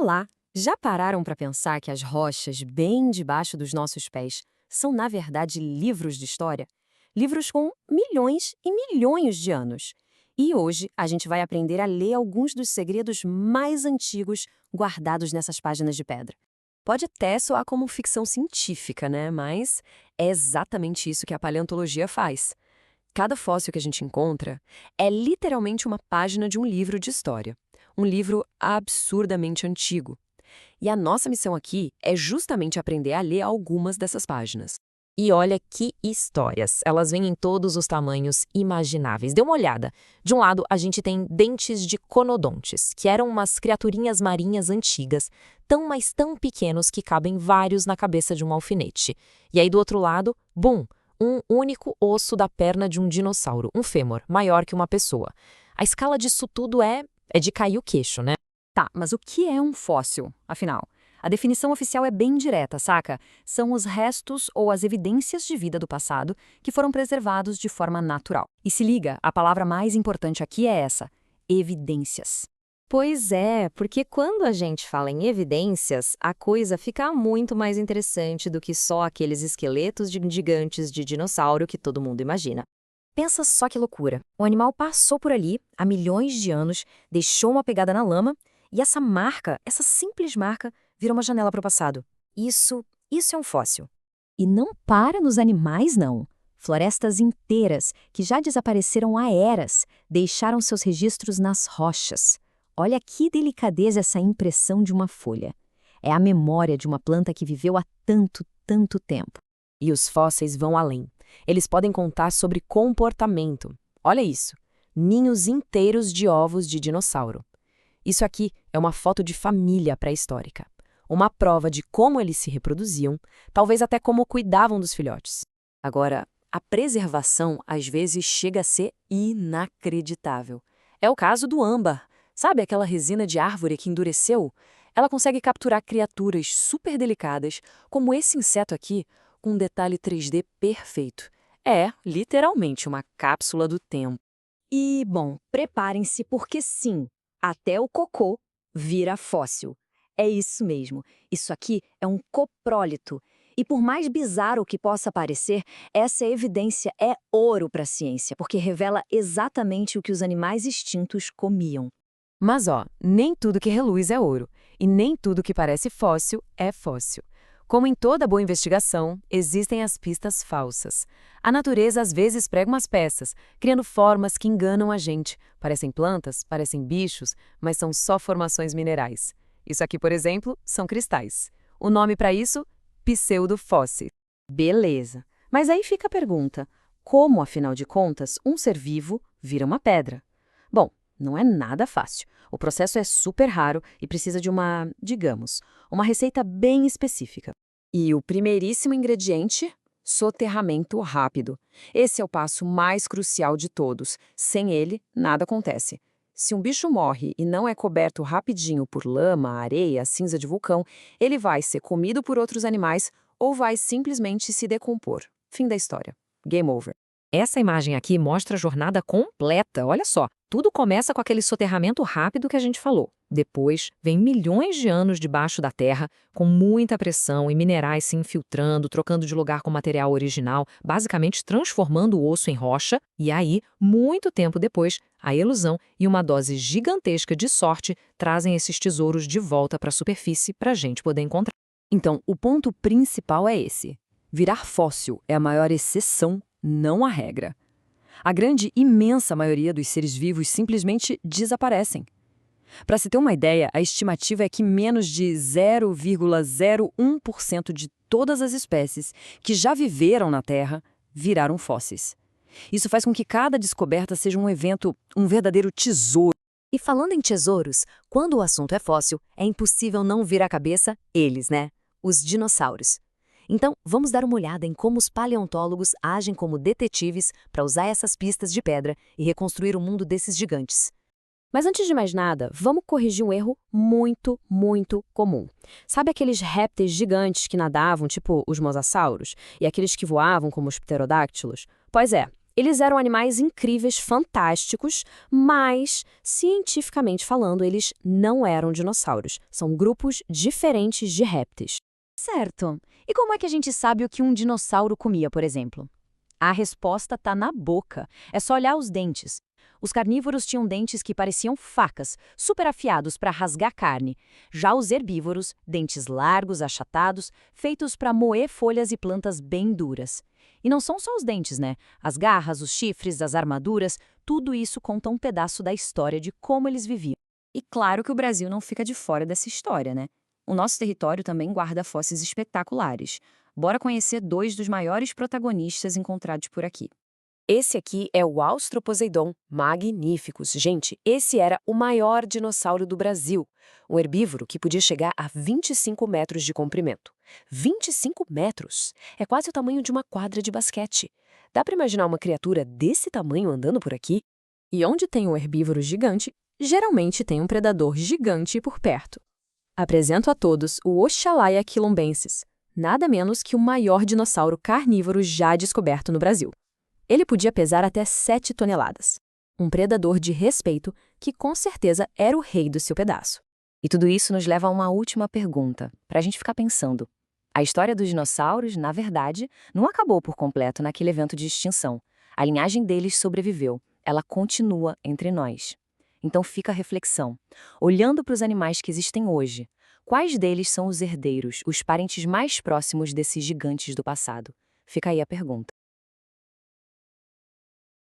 Olá! Já pararam para pensar que as rochas bem debaixo dos nossos pés são, na verdade, livros de história? Livros com milhões e milhões de anos. E hoje a gente vai aprender a ler alguns dos segredos mais antigos guardados nessas páginas de pedra. Pode até soar como ficção científica, né? Mas é exatamente isso que a paleontologia faz. Cada fóssil que a gente encontra é literalmente uma página de um livro de história. Um livro absurdamente antigo. E a nossa missão aqui é justamente aprender a ler algumas dessas páginas. E olha que histórias! Elas vêm em todos os tamanhos imagináveis. Dê uma olhada. De um lado, a gente tem dentes de conodontes, que eram umas criaturinhas marinhas antigas, mas tão pequenos que cabem vários na cabeça de um alfinete. E aí do outro lado, bum! Um único osso da perna de um dinossauro, um fêmur, maior que uma pessoa. A escala disso tudo é de cair o queixo, né? Tá, mas o que é um fóssil, afinal? A definição oficial é bem direta, saca? São os restos ou as evidências de vida do passado que foram preservados de forma natural. E se liga, a palavra mais importante aqui é essa: evidências. Pois é, porque quando a gente fala em evidências, a coisa fica muito mais interessante do que só aqueles esqueletos de gigantes de dinossauro que todo mundo imagina. Pensa só que loucura. O animal passou por ali há milhões de anos, deixou uma pegada na lama, e essa marca, essa simples marca, vira uma janela para o passado. Isso é um fóssil. E não para nos animais, não. Florestas inteiras, que já desapareceram há eras, deixaram seus registros nas rochas. Olha que delicadeza essa impressão de uma folha. É a memória de uma planta que viveu há tanto tempo. E os fósseis vão além. Eles podem contar sobre comportamento. Olha isso. Ninhos inteiros de ovos de dinossauro. Isso aqui é uma foto de família pré-histórica. Uma prova de como eles se reproduziam, talvez até como cuidavam dos filhotes. Agora, a preservação às vezes chega a ser inacreditável. É o caso do âmbar. Sabe aquela resina de árvore que endureceu? Ela consegue capturar criaturas super delicadas, como esse inseto aqui, com um detalhe 3D perfeito. É, literalmente, uma cápsula do tempo. E, bom, preparem-se porque sim, até o cocô vira fóssil. É isso mesmo, isso aqui é um coprólito. E por mais bizarro que possa parecer, essa evidência é ouro para a ciência, porque revela exatamente o que os animais extintos comiam. Mas nem tudo que reluz é ouro, e nem tudo que parece fóssil é fóssil. Como em toda boa investigação, existem as pistas falsas. A natureza às vezes prega umas peças, criando formas que enganam a gente. Parecem plantas, parecem bichos, mas são só formações minerais. Isso aqui, por exemplo, são cristais. O nome para isso? Pseudofósseis. Beleza. Mas aí fica a pergunta: como, afinal de contas, um ser vivo vira uma pedra? Bom, não é nada fácil. O processo é super raro e precisa de digamos, uma receita bem específica. E o primeiríssimo ingrediente? Soterramento rápido. Esse é o passo mais crucial de todos. Sem ele, nada acontece. Se um bicho morre e não é coberto rapidinho por lama, areia, cinza de vulcão, ele vai ser comido por outros animais ou vai simplesmente se decompor. Fim da história. Game over. Essa imagem aqui mostra a jornada completa, olha só. Tudo começa com aquele soterramento rápido que a gente falou. Depois, vem milhões de anos debaixo da terra, com muita pressão e minerais se infiltrando, trocando de lugar com o material original, basicamente transformando o osso em rocha. E aí, muito tempo depois, a ilusão e uma dose gigantesca de sorte trazem esses tesouros de volta para a superfície para a gente poder encontrar. Então, o ponto principal é esse. Virar fóssil é a maior exceção, não a regra. A grande, imensa maioria dos seres vivos simplesmente desaparecem. Para se ter uma ideia, a estimativa é que menos de 0,01% de todas as espécies que já viveram na Terra viraram fósseis. Isso faz com que cada descoberta seja um evento, um verdadeiro tesouro. E falando em tesouros, quando o assunto é fóssil, é impossível não vir à cabeça eles, né? Os dinossauros. Então, vamos dar uma olhada em como os paleontólogos agem como detetives para usar essas pistas de pedra e reconstruir o mundo desses gigantes. Mas antes de mais nada, vamos corrigir um erro muito comum. Sabe aqueles répteis gigantes que nadavam, tipo os mosassauros, e aqueles que voavam, como os pterodáctilos? Pois é, Eles eram animais incríveis, fantásticos, mas, cientificamente falando, eles não eram dinossauros. São grupos diferentes de répteis. Certo. E como é que a gente sabe o que um dinossauro comia, por exemplo? A resposta está na boca. É só olhar os dentes. Os carnívoros tinham dentes que pareciam facas, super afiados para rasgar carne. Já os herbívoros, dentes largos, achatados, feitos para moer folhas e plantas bem duras. E não são só os dentes, né? As garras, os chifres, as armaduras, tudo isso conta um pedaço da história de como eles viviam. E claro que o Brasil não fica de fora dessa história, né? O nosso território também guarda fósseis espetaculares. Bora conhecer 2 dos maiores protagonistas encontrados por aqui. Esse aqui é o Australoposeidon magnificus. Gente, esse era o maior dinossauro do Brasil. Um herbívoro que podia chegar a 25 metros de comprimento. 25 metros! É quase o tamanho de uma quadra de basquete. Dá para imaginar uma criatura desse tamanho andando por aqui? E onde tem um herbívoro gigante, geralmente tem um predador gigante por perto. Apresento a todos o Oxalaia quilombensis, nada menos que o maior dinossauro carnívoro já descoberto no Brasil. Ele podia pesar até 7 toneladas. Um predador de respeito que com certeza era o rei do seu pedaço. E tudo isso nos leva a uma última pergunta, para a gente ficar pensando. A história dos dinossauros, na verdade, não acabou por completo naquele evento de extinção. A linhagem deles sobreviveu. Ela continua entre nós. Então fica a reflexão. Olhando para os animais que existem hoje, quais deles são os herdeiros, os parentes mais próximos desses gigantes do passado? Fica aí a pergunta.